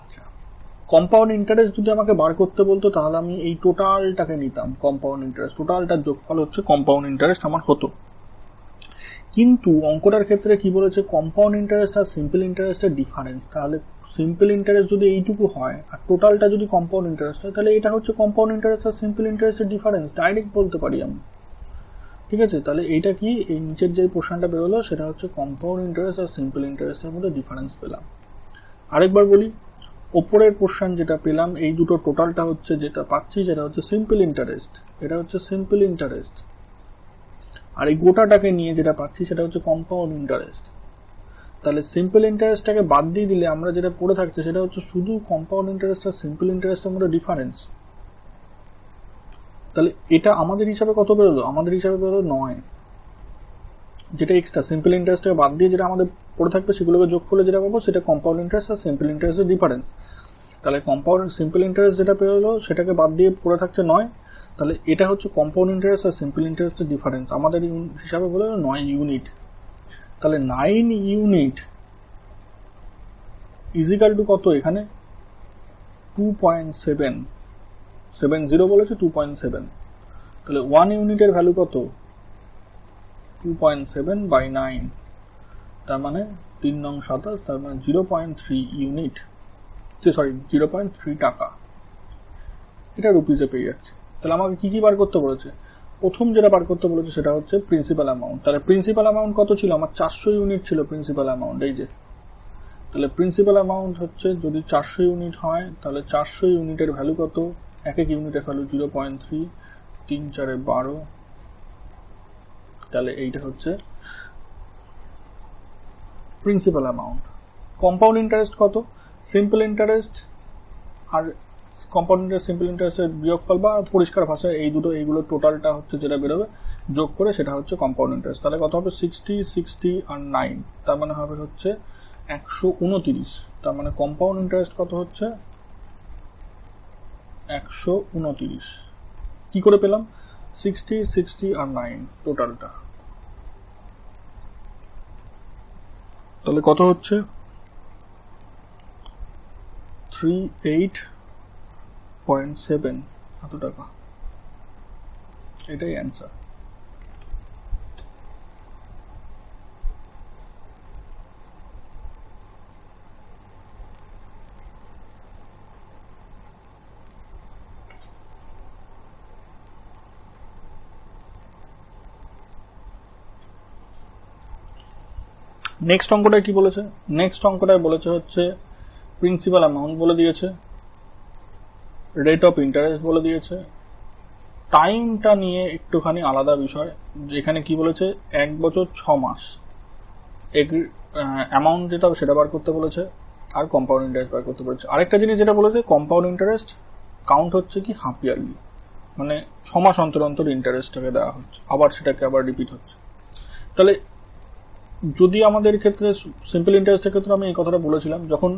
আচ্ছা, কম্পাউন্ড ইন্টারেস্ট যদি আমাকে বার করতে বলতো তাহলে আমি এই টোটালটাকে নিতাম, কম্পাউন্ড ইন্টারেস্ট টোটালটার যোগফল হচ্ছে কম্পাউন্ড ইন্টারেস্ট আমার হতো। কিন্তু অঙ্কটার ক্ষেত্রে কি বলেছে, কম্পাউন্ড ইন্টারেস্ট আর সিম্পল ইন্টারেস্টের ডিফারেন্স, তাহলে সিম্পল ইন্টারেস্ট যদি এইটুকু হয় আর টোটালটা যদি কম্পাউন্ড ইন্টারেস্ট হয়, তাহলে এটা হচ্ছে কম্পাউন্ড ইন্টারেস্ট আর সিম্পল ইন্টারেস্টের ডিফারেন্স, ডাইরেক্ট বলতে পারি আমি। ঠিক আছে, তাহলে এইটা কি, এই নিচের যে পোর্শনটা বেরোলো সেটা হচ্ছে কম্পাউন্ড ইন্টারেস্ট আর সিম্পল ইন্টারেস্টের মধ্যে ডিফারেন্স পেলাম। আরেকবার বলি, ওপরের পোর্শন যেটা পেলাম এই দুটো টোটালটা হচ্ছে যেটা পাচ্ছি সেটা হচ্ছে সিম্পল ইন্টারেস্ট, এটা হচ্ছে সিম্পল ইন্টারেস্ট, আর এই গোটাটাকে নিয়ে যেটা পাচ্ছি সেটা হচ্ছে কম্পাউন্ড ইন্টারেস্ট। তাহলে সিম্পল ইন্টারেস্টটাকে বাদ দিয়ে দিলে আমরা যেটা পড়ে থাকছে সেটা হচ্ছে শুধু কম্পাউন্ড ইন্টারেস্ট আর সিম্পল ইন্টারেস্টের মধ্যে ডিফারেন্স। তাহলে এটা আমাদের হিসাবে কত বেরোলো, আমাদের হিসাবে বেরোলো 9, যেটা এক্সট্রা সিম্পল ইন্টারেস্টটাকে বাদ দিয়ে যেটা আমাদের পড়ে থাকবে সেগুলোকে যোগ করলে যেটা পাবো সেটা কম্পাউন্ড ইন্টারেস্ট আর সিম্পল ইন্টারেস্টের ডিফারেন্স। তাহলে কম্পাউন্ড সিম্পল ইন্টারেস্ট যেটা বেরোলো সেটাকে বাদ দিয়ে পড়ে থাকছে 9, তাহলে এটা হচ্ছে কম্পাউন্ড ইন্টারেস্ট আর সিম্পল ইন্টারেস্টের ডিফারেন্স, আমাদের হিসাবে বলে 9 ইউনিট। তাহলে 9 ইউনিট ইজিক্যাল টু কত, এখানে 2.7 বলেছে 2.7, তাহলে 1 ইউনিটের ভ্যালু কত 2.7/9, তার মানে 3 নং 27, তার মানে 0.3 ইউনিট, সরি 0.3 টাকা, এটা রুপিসে পেয়ে যাচ্ছে। তাহলে আমাকে কি কি বার করতে বলেছে, প্রথম যেটা বার করতে বলেছে সেটা হচ্ছে প্রিন্সিপাল অ্যামাউন্ট। তাহলে প্রিন্সিপাল অ্যামাউন্ট কত ছিল, আমার 400 ইউনিট ছিল প্রিন্সিপাল অ্যামাউন্ট, এই যে। তাহলে প্রিন্সিপাল অ্যামাউন্ট হচ্ছে যদি 400 ইউনিট হয় তাহলে 400 ইউনিটের ভ্যালু কত, এক এক ইউনিটের ভ্যালু 0.3, 3 4 12, তাহলে এইটা হচ্ছে প্রিন্সিপাল অ্যামাউন্ট। কম্পাউন্ড ইন্টারেস্ট কত, সিম্পল ইন্টারেস্ট আর কম্পাউন্ড ইন্টারেস্ট সিম্পল ইন্টারেস্টের বিয়োগফল বা পরিষ্কার ভাষায় এই দুটো, এইগুলো টোটালটা হচ্ছে যেটা বেরোবে যোগ করে সেটা হচ্ছে কম্পাউন্ড ইন্টারেস্ট। তাহলে কত হবে 60 60 আর 9, তার মানে হবে হচ্ছে 129, তার মানে কম্পাউন্ড ইন্টারেস্ট কত হচ্ছে 129। কি করে পেলাম, 60 60 আর 9 টোটালটা, তাহলে কত হচ্ছে 38.7 এত টাকা, এটাই অ্যান্সার। নেক্সট অঙ্কটায় কি বলেছে, নেক্সট অঙ্কটায় বলেছে হচ্ছে প্রিন্সিপাল অ্যামাউন্ট বলে দিয়েছে, রেট অফ ইন্টারেস্ট বলে দিয়েছে, টাইমটা নিয়ে একটুখানি আলাদা বিষয়, যেখানে কি বলেছে 1 বছর 6 মাস অ্যামাউন্ট যেটা সেটা বার করতে বলেছে, আর কম্পাউন্ড ইন্টারেস্ট বার করতে বলেছে। আরেকটা জিনিস যেটা বলেছে কম্পাউন্ড ইন্টারেস্ট কাউন্ট হচ্ছে কি হাফ ইয়ারলি, মানে 6 মাস অন্তর অন্তর ইন্টারেস্টটাকে দেওয়া হচ্ছে, আবার সেটাকে আবার রিপিট হচ্ছে। তাহলে যদি আমাদের ক্ষেত্রে সিম্পল ইন্টারেস্টের ক্ষেত্রে আমি এই কথাটা বলেছিলাম, যখন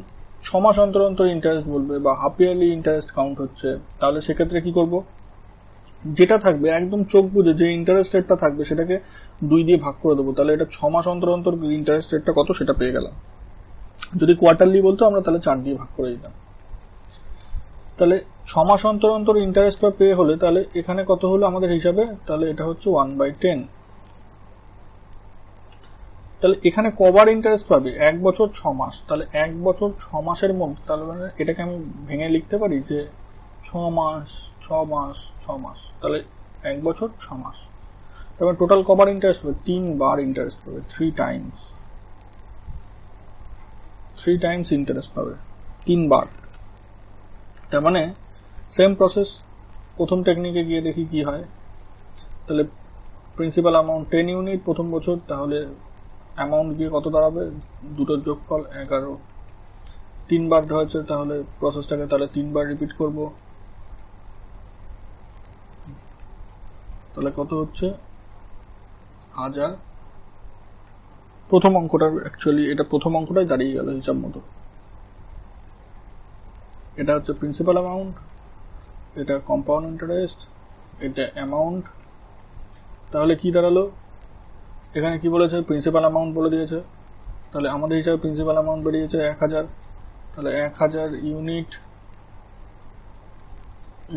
6 মাস অন্তর অন্তর ইন্টারেস্ট বলবে বা হাফ ইয়ারলি ইন্টারেস্ট কাউন্ট হচ্ছে, তাহলে সেক্ষেত্রে কি করব, যেটা থাকবে একদম চোখ বুঝে যে ইন্টারেস্ট রেটটা থাকবে সেটাকে 2 দিয়ে ভাগ করে দেবো, তাহলে এটা 6 মাস অন্তর অন্তর ইন্টারেস্ট রেটটা কত সেটা পেয়ে গেলাম। যদি কোয়ার্টারলি বলতো আমরা তাহলে 4 দিয়ে ভাগ করে দিতাম। তাহলে 6 মাস অন্তর অন্তর ইন্টারেস্টটা পেয়ে হলে তাহলে এখানে কত হলো আমাদের হিসাবে, তাহলে এটা হচ্ছে 1/10। তাহলে এখানে কবার ইন্টারেস্ট পাবে, 1 বছর 6 মাস, তাহলে 1 বছর 6 মাসের মধ্যে, তাহলে মানে এটাকে আমি ভেঙে লিখতে পারি যে 6 মাস 6 মাস 6 মাস, তাহলে 1 বছর 6 মাস, তারপর টোটাল কবার ইন্টারেস্ট পাবে, 3 বার ইন্টারেস্ট পাবে, 3 টাইমস ইন্টারেস্ট পাবে 3 বার। তার মানে সেম প্রসেস, প্রথম টেকনিকে গিয়ে দেখি কি হয়। তাহলে প্রিন্সিপাল অ্যামাউন্ট 10 ইউনিট প্রথম বছর, তাহলে অ্যামাউন্ট গিয়ে কত দাঁড়াবে, দুটোর যোগফল 11, 3 বার হয়েছে, তাহলে প্রসেসটাকে তাহলে 3 বার রিপিট করব, তাহলে কত হচ্ছে 1000, প্রথম অঙ্কটা অ্যাকচুয়ালি এটা প্রথম অঙ্কটাই দাঁড়িয়ে গেল হিসাব মতো। এটা হচ্ছে প্রিন্সিপাল অ্যামাউন্ট, এটা কম্পাউন্ড ইন্টারেস্ট, এটা অ্যামাউন্ট। তাহলে কি দাঁড়ালো, এখানে কি বলেছে, প্রিন্সিপাল অ্যামাউন্ট বলে দিয়েছে, তাহলে আমাদের হিসাবে প্রিন্সিপাল অ্যামাউন্ট বেরিয়েছে 1000, তাহলে 1000 ইউনিট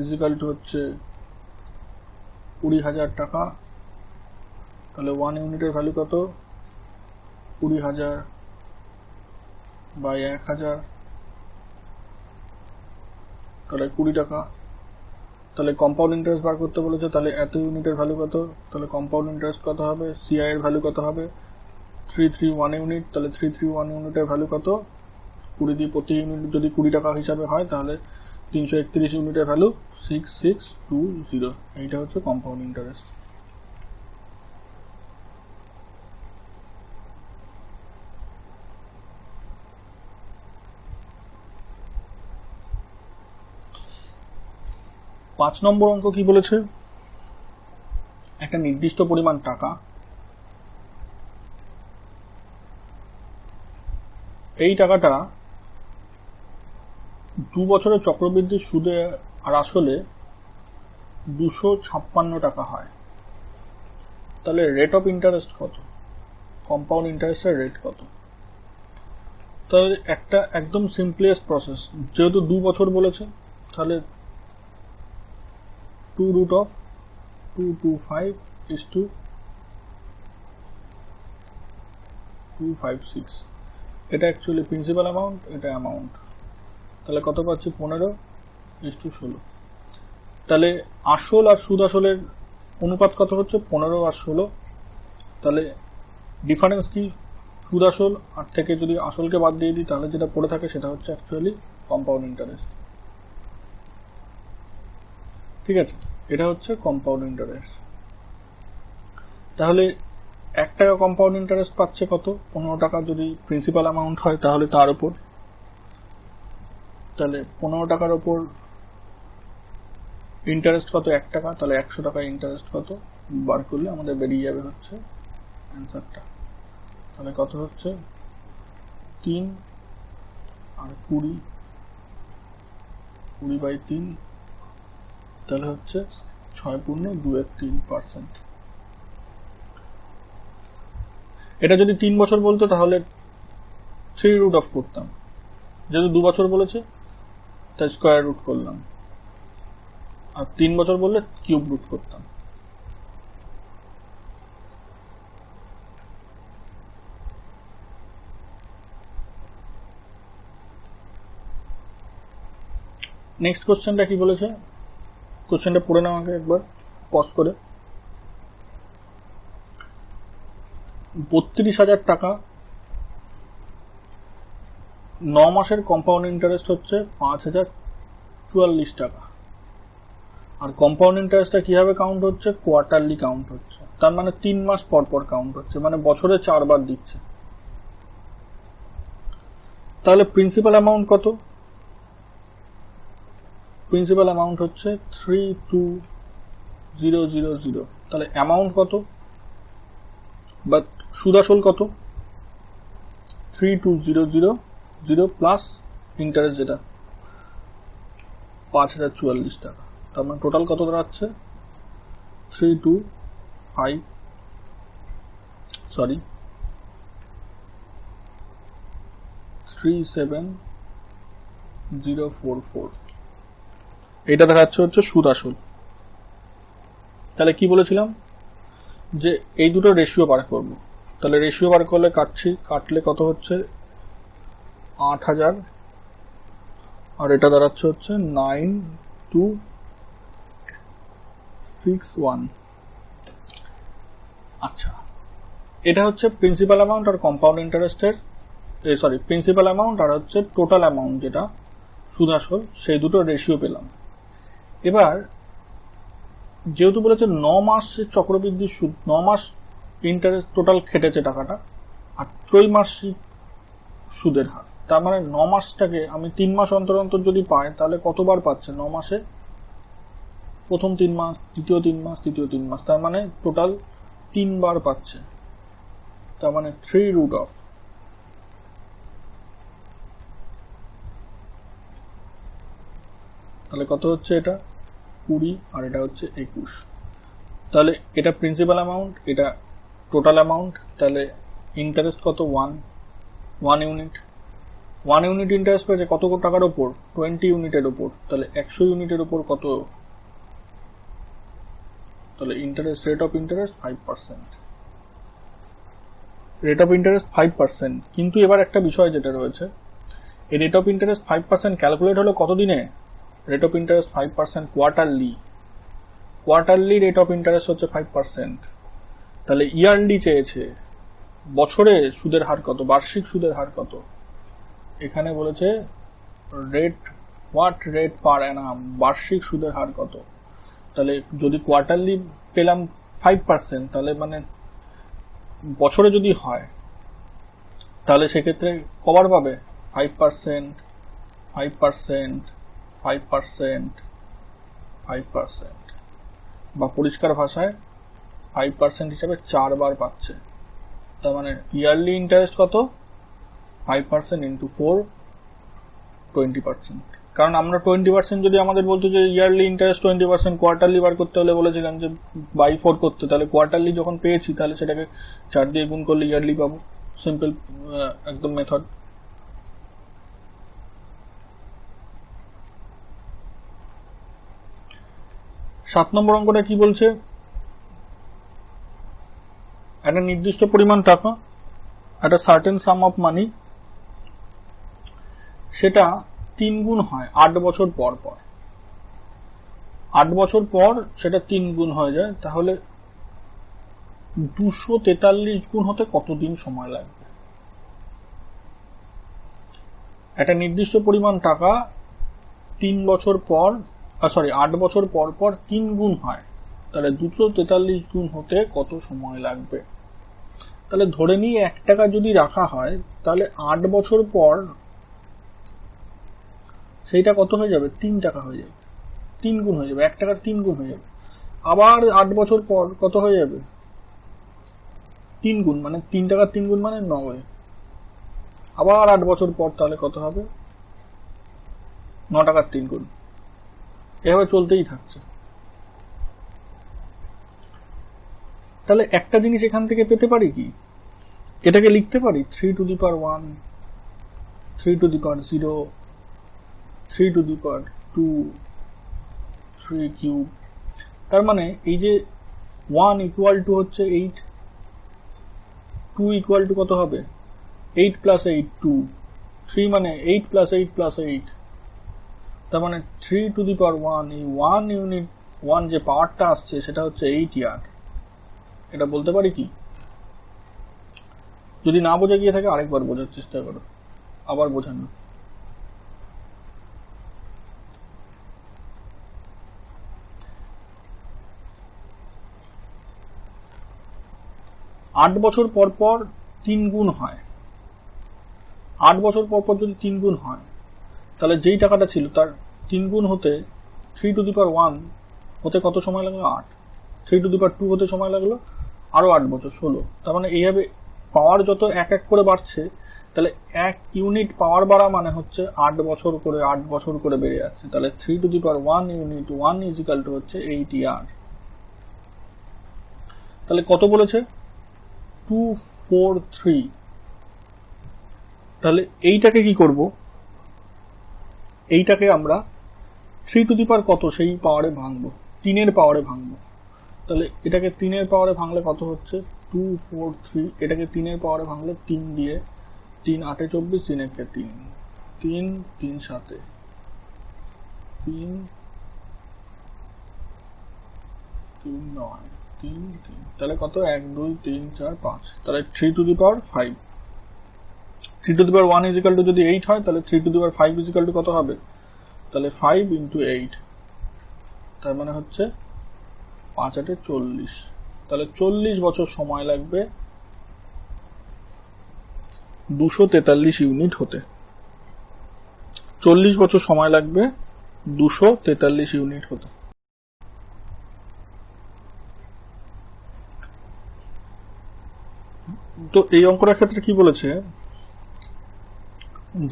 ইজিক্যাল টু হচ্ছে 20,000 টাকা। তাহলে 1 ইউনিটের ভ্যালু কত, 20,000 বাই 1000, তাহলে 20 টাকা। তাহলে কম্পাউন্ড ইন্টারেস্ট বার করতে বলেছে, তাহলে এত ইউনিটের ভ্যালু কত, তাহলে কম্পাউন্ড ইন্টারেস্ট কত হবে, সিআই এর ভ্যালু কত হবে 331 ইউনিট, তাহলে 331 ইউনিটের ভ্যালু কত, 20 দিয়ে প্রতি ইউনিট যদি 20 টাকা হিসাবে হয় তাহলে 331 ইউনিটের ভ্যালু 6620। এইটা হচ্ছে কম্পাউন্ড ইন্টারেস্ট। পাঁচ নম্বর অঙ্ক কি বলেছে, একটা নির্দিষ্ট পরিমাণ টাকা, এই টাকাটা 2 বছরের চক্রবৃদ্ধি সুদে আর আসলে 256 টাকা হয়। তাহলে রেট অফ ইন্টারেস্ট কত, কম্পাউন্ড ইন্টারেস্টের রেট কত। তাহলে একটা একদম সিম্পলেস্ট প্রসেস, যেহেতু 2 বছর বলেছে তাহলে 2√225 is to 256। এটা অ্যাকচুয়ালি প্রিন্সিপাল অ্যামাউন্ট, এটা অ্যামাউন্ট। তাহলে কত পাচ্ছি, 15:16। তাহলে আসল আর সুদ আসলের অনুপাত কত হচ্ছে, 15 আর 16। তাহলে ডিফারেন্স কি, সুদ আসল আর থেকে যদি আসলকে বাদ দিয়ে দিই তাহলে যেটা পড়ে থাকে সেটা হচ্ছে অ্যাকচুয়ালি কম্পাউন্ড ইন্টারেস্ট। ঠিক আছে, এটা হচ্ছে কম্পাউন্ড ইন্টারেস্ট। তাহলে 1 টাকা কম্পাউন্ড ইন্টারেস্ট পাচ্ছে কত, 15 টাকা যদি প্রিন্সিপাল অ্যামাউন্ট হয় তাহলে তার উপর, তাহলে 15 টাকার উপর ইন্টারেস্ট কত, 1 টাকা, তাহলে 100 টাকা ইন্টারেস্ট কত বার করলে আমাদের বেরিয়ে যাবে হচ্ছে অ্যান্সারটা। তাহলে কত হচ্ছে 3 আর 20/3, তাহলে হচ্ছে 6.213%। এটা যদি 3 বছর বলতো তাহলে 3√of করতাম, যেহেতু 2 বছর বলেছে তাই স্কয়ার রুট করলাম, আর 3 বছর বললে কিউব রুট করতাম। নেক্সট কোশ্চেনটা কি বলেছে, কোশ্চেনটা পড়ে নাও আগে একবার পজ করে। 32,000 টাকা, 9 মাসের কম্পাউন্ড ইন্টারেস্ট হচ্ছে 5,044 টাকা। আর কম্পাউন্ড ইন্টারেস্টটা কিভাবে কাউন্ট হচ্ছে, কোয়ার্টারলি কাউন্ট হচ্ছে, তার মানে 3 মাস পর পর কাউন্ট হচ্ছে, মানে বছরে 4 বার দিচ্ছে। তাহলে প্রিন্সিপাল অ্যামাউন্ট কত, প্রিন্সিপাল অ্যামাউন্ট হচ্ছে 32000। তাহলে অ্যামাউন্ট কত বা সুদ আসল কত, 32000 প্লাস ইন্টারেস্ট যেটা 5,044 টাকা। তার মানে টোটাল কত দাঁড়াচ্ছে 37044। এটা দেখাচ্ছে হচ্ছে সুদ আসল। তাহলে কি বলেছিলাম যে এই দুটো রেশিও বার করব, তাহলে রেশিও বার করলে কাটলে কত হচ্ছে 8,000, আর এটা দাঁড়াচ্ছে হচ্ছে 9261। আচ্ছা, এটা হচ্ছে প্রিন্সিপাল অ্যামাউন্ট আর কম্পাউন্ড ইন্টারেস্টের, প্রিন্সিপাল অ্যামাউন্ট আর হচ্ছে টোটাল অ্যামাউন্ট যেটা সুদ আসল, সেই দুটো রেশিও পেলাম। এবার যেহেতু বলেছে 9 মাসের চক্রবৃদ্ধি সুদ, 9 মাস ইন্টারেস্ট টোটাল খেটেছে টাকাটা, আর ত্রৈমাসিক সুদের হার, তার মানে 9 মাসটাকে আমি 3 মাস অন্তর অন্তর যদি পাই তাহলে কতবার পাচ্ছে, 9 মাসে প্রথম 3 মাস, দ্বিতীয় 3 মাস, তৃতীয় 3 মাস, তার মানে টোটাল 3 বার পাচ্ছে, তার মানে 3 রুট অফ, তাহলে কত হচ্ছে এটা 20 আর এটা হচ্ছে 21। তাহলে এটা প্রিন্সিপাল অ্যামাউন্ট, এটা টোটাল অ্যামাউন্ট। তাহলে ইন্টারেস্ট কত 1 ইউনিট, 1 ইউনিট ইন্টারেস্ট পেয়েছে কত টাকার ওপর 20 ইউনিটের ওপর, তাহলে 100 ইউনিটের ওপর কত, তাহলে interest rate of interest 5%, rate of interest 5%। কিন্তু এবার একটা বিষয় যেটা রয়েছে, এই রেট অফ ইন্টারেস্ট 5% ক্যালকুলেট হলো কত দিনে, rate of interest 5% quarterly, quarterly rate of interest হচ্ছে 5%। তাহলে ইয়ারলি চেয়েছে, বছরে সুদের হার কত, বার্ষিক সুদের হার কত, এখানে বলেছে রেট, হোয়াট রেট পার অ্যানাম, বার্ষিক সুদের হার কত। তাহলে যদি কোয়ার্টারলি পেলাম 5%, তাহলে মানে বছরে যদি হয় তাহলে সেক্ষেত্রে কবার পাবে 5%, 5%, 5%, 5%, বা পরিষ্কার ভাষায় 5% হিসাবে 4 বার পাচ্ছে। তার মানে ইয়ারলি ইন্টারেস্ট কত 5% ইন্টু 4, 20%। কারণ আমরা 20% যদি আমাদের বলতো যে ইয়ারলি ইন্টারেস্ট 20%, কোয়ার্টারলি বার করতে হলে বলেছিলাম যে বাই 4 করতে, তাহলে কোয়ার্টারলি যখন পেয়েছি তাহলে সেটাকে 4 দিয়ে গুণ করলে ইয়ারলি পাবো, সিম্পল একদম মেথড। সাত নম্বর অঙ্কটা কি বলছে, একটা নির্দিষ্ট পরিমাণ টাকা, একটা সার্টেন সাম অফ মানি, সেটা 3 গুণ হয় 8 বছর পর পর, 8 বছর পর সেটা 3 গুণ হয়ে যায়, তাহলে 243 গুণ হতে কতদিন সময় লাগবে। একটা নির্দিষ্ট পরিমাণ টাকা 3 বছর পর, 8 বছর পর পর 3 গুণ হয়, তাহলে 243 গুণ হতে কত সময় লাগবে। তাহলে ধরে নিই 1 টাকা যদি রাখা হয়, তাহলে 8 বছর পর সেইটা কত হয়ে যাবে 3 টাকা হয়ে যাবে, 3 গুণ হয়ে যাবে, 1 টাকার 3 গুণ হয়ে যাবে। আবার 8 বছর পর কত হয়ে যাবে 3 গুণ, মানে 3 টাকার 3 গুণ মানে 9। আবার 8 বছর পর তাহলে কত হবে 9 টাকার 3 গুণ, এভাবে চলতেই থাকছে। তাহলে একটা জিনিস এখান থেকে পেতে পারি কি, এটাকে লিখতে পারি 3 two the power 1, 3 two the power 0, 3 two the power 2, 3 cube. তার মানে এই যে 1 ইকুয়াল টু হচ্ছে 8, 2 ইকুয়াল টু কত হবে 8 প্লাস 8 2, 3 মানে 8 প্লাস 8 প্লাস 8, তার মানে 3 টু দি পাওয়ার 1, এই 1 ইউনিট 1 যে পাওয়ারটা আসছে সেটা হচ্ছে 8 ইয়ার। এটা বলতে পারি কি, যদি না বোঝা গিয়ে থাকে আরেকবার বোঝার চেষ্টা করো, আবার বোঝানো। 8 বছর পর পর 3 গুণ হয়, 8 বছর পর পর যদি 3 গুণ হয়, তাহলে যেই টাকাটা ছিল তার 3 গুণ হতে 3 টু দি পাওয়ার 1 হতে কত সময় লাগলো 8, 3 টু দি পাওয়ার 2 হতে সময় লাগলো আরো 8 বছর 16। তার মানে এইভাবে পাওয়ার যত এক এক করে বাড়ছে, তাহলে 1 ইউনিট পাওয়ার বাড়া মানে হচ্ছে 8 বছর করে 8 বছর করে বেড়ে যাচ্ছে। তাহলে 3 two the power 1 unit 1 is equal to হচ্ছে 8 ইয়ার। তাহলে কত বলেছে 243। তাহলে এইটাকে কি করব, এইটাকে আমরা 3 টু দি পাওয়ার কত সেই পাওয়ারে ভাঙবো, 3 এর পাওয়ারে ভাঙবো। তাহলে এটাকে 3 এর পাওয়ারে ভাঙলে কত হচ্ছে 243, এটাকে 3 এর পাওয়ারে ভাঙলে 3 দিয়ে, 3 8 24, 3 1 3, 3 3 7 3 3 9 3 3, তাহলে কত 1 2 3 4 5, তাহলে 3 two the power 5, 3 two the power 1 is equal to যদি 8 হয়, তাহলে 3 two the power 5 is equal to কত হবে, তাহলে 5 ইন্টু 8, তার মানে হচ্ছে 5 8 40। তাহলে 40 বছর সময় লাগবে 243 ইউনিট হতে, 40 বছর সময় লাগবে 243 ইউনিট হতে। তো এই অঙ্কটার ক্ষেত্রে কি বলেছে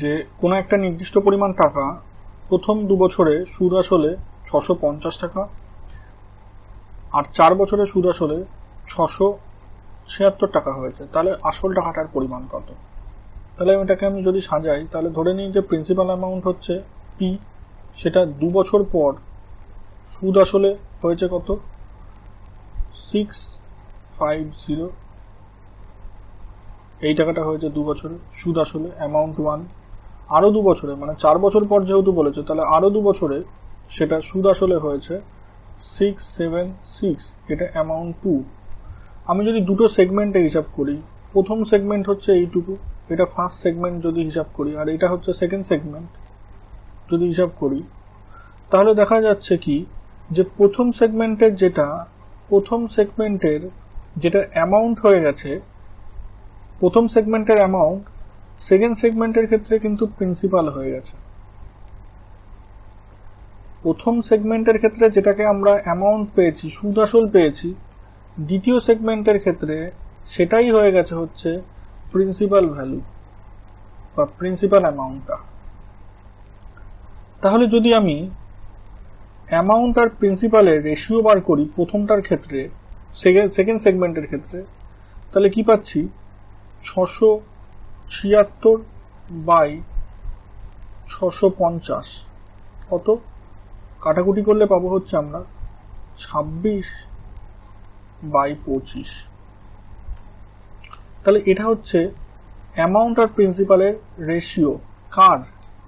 যে কোনো একটা নির্দিষ্ট পরিমাণ টাকা প্রথম 2 বছরে সুদ আসলে 650 টাকা, আর 4 বছরে সুদ আসলে 676 টাকা হয়েছে, তাহলে আসল টাকাটার পরিমাণ কত? তাহলে এটাকে আমি যদি সাজাই, তাহলে ধরে নিই যে প্রিন্সিপাল অ্যামাউন্ট হচ্ছে পি, সেটা 2 বছর পর সুদ আসলে হয়েছে কত? 650, এই টাকাটা হয়েছে 2 বছরে সুদ আসলে অ্যামাউন্ট 1। আরো 2 বছরে, মানে 4 বছর পর যেহেতু বলেছে, তাহলে আরো 2 বছরে সেটা সুদ আসলে হয়েছে 676, এটা অ্যামাউন্ট 2। আমি যদি দুটো সেগমেন্টে হিসাব করি, প্রথম সেগমেন্ট হচ্ছে এইটুকু, এটা ফার্স্ট সেগমেন্ট যদি হিসাব করি, আর এটা হচ্ছে সেকেন্ড সেগমেন্ট যদি হিসাব করি, তাহলে দেখা যাচ্ছে কি যে প্রথম সেগমেন্টের যেটা অ্যামাউন্ট হয়ে গেছে, প্রথম সেগমেন্টের অ্যামাউন্ট সেকেন্ড সেগমেন্টের ক্ষেত্রে কিন্তু প্রিন্সিপাল হয়ে গেছে। প্রথম সেগমেন্টের ক্ষেত্রে যেটাকে আমরা অ্যামাউন্ট পেয়েছি, সুদ আসল পেয়েছি, দ্বিতীয় সেগমেন্টের ক্ষেত্রে সেটাই হয়ে গেছে হচ্ছে প্রিন্সিপাল ভ্যালু বা প্রিন্সিপাল অ্যামাউন্টটা। তাহলে যদি আমি অ্যামাউন্ট আর প্রিন্সিপালের রেশিও বার করি প্রথমটার ক্ষেত্রে, সেকেন্ড সেগমেন্টের ক্ষেত্রে, তাহলে কি পাচ্ছি? 676/650 কত? কাটাকুটি করলে পাবো হচ্ছে আমরা 26/25। তাহলে এটা হচ্ছে অ্যামাউন্ট আর প্রিন্সিপালের রেশিও। কার?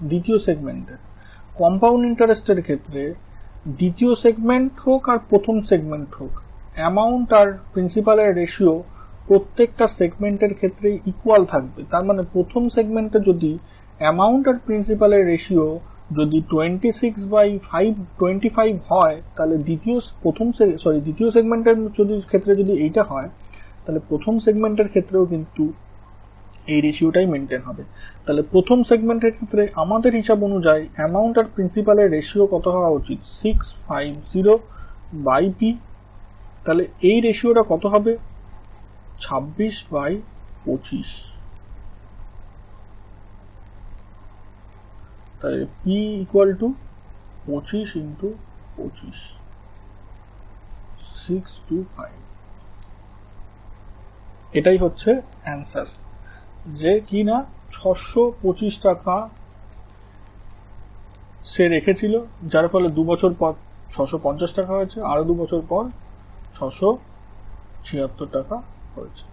দ্বিতীয় সেগমেন্টের। কম্পাউন্ড ইন্টারেস্টের ক্ষেত্রে দ্বিতীয় সেগমেন্ট হোক আর প্রথম সেগমেন্ট হোক, অ্যামাউন্ট আর প্রিন্সিপালের রেশিও প্রত্যেকটা সেগমেন্টের ক্ষেত্রে ইকুয়াল থাকবে। তার মানে প্রথম সেগমেন্টে যদি অ্যামাউন্ট আর প্রিন্সিপালের রেশিও যদি 26/25 হয়, তাহলে দ্বিতীয় সেগমেন্টের ক্ষেত্রে যদি এইটা হয়, তাহলে প্রথম সেগমেন্টের ক্ষেত্রেও কিন্তু এই রেশিওটাই মেনটেন হবে। তাহলে প্রথম সেগমেন্টের ক্ষেত্রে আমাদের হিসাব অনুযায়ী অ্যামাউন্ট আর প্রিন্সিপালের রেশিও কত হওয়া উচিত? 650/p। তাহলে এই রেশিওটা কত হবে? 26/25। তাহলে p ইকুয়াল টু 25 × 25, 625। এটাই হচ্ছে অ্যান্সার, যে কি না 625 টাকা সে রেখেছিল, যার ফলে 2 বছর পর 650 টাকা হয়েছে, আরো 2 বছর পর 676 টাকা হয়েছে।